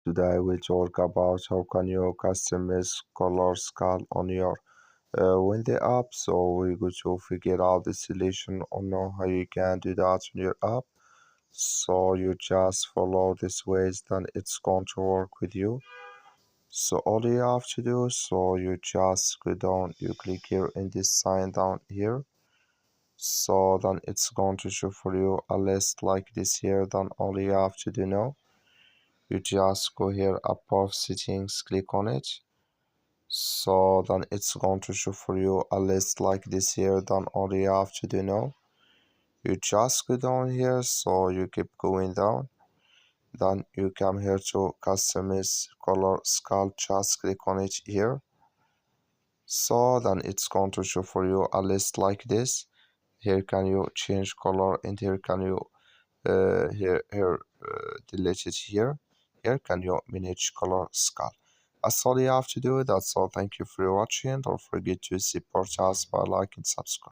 Today we talk about how can you customize color scale on your Windows app. So we're going to figure out the solution on how you can do that on your app. So you just follow this ways, then it's going to work with you. So all you have to do, so you just go down, you click here in this sign down here. So then it's going to show for you a list like this here. Then all you have to do now, you just go here above settings, click on it. So then it's going to show for you a list like this here. Then all you have to do now, you just go down here, so you keep going down. Then you come here to customize color scale, just click on it here. So then it's going to show for you a list like this. Here can you change color, and here can you delete it here. Here can you manage color scale. That's all you have to do. That's all. Thank you for watching. Don't forget to support us by liking and subscribe.